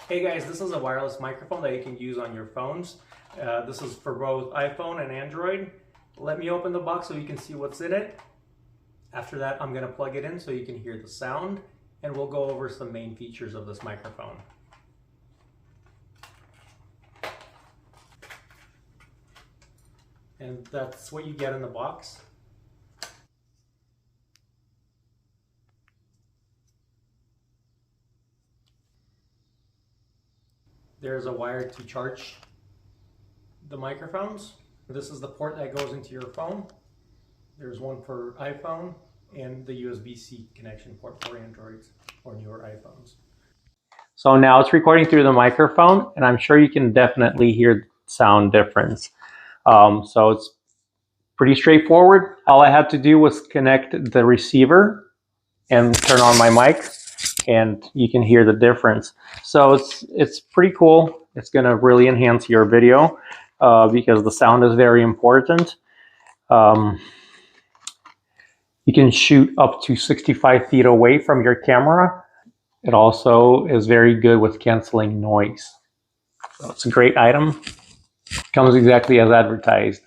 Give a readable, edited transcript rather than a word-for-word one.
Hey guys, this is a wireless microphone that you can use on your phones. This is for both iPhone and Android. Let me open the box so you can see what's in it. After that, I'm going to plug it in so you can hear the sound, and we'll go over some main features of this microphone. And that's what you get in the box. There's a wire to charge the microphones. This is the port that goes into your phone. There's one for iPhone and the USB-C connection port for Androids or newer iPhones. So now it's recording through the microphone, and I'm sure you can definitely hear sound difference. So it's pretty straightforward. All I had to do was connect the receiver and turn on my mic, and you can hear the difference. So it's pretty cool. It's going to really enhance your video because the sound is very important. You can shoot up to 65 feet away from your camera. It also is very good with canceling noise. So it's a great item. Comes exactly as advertised.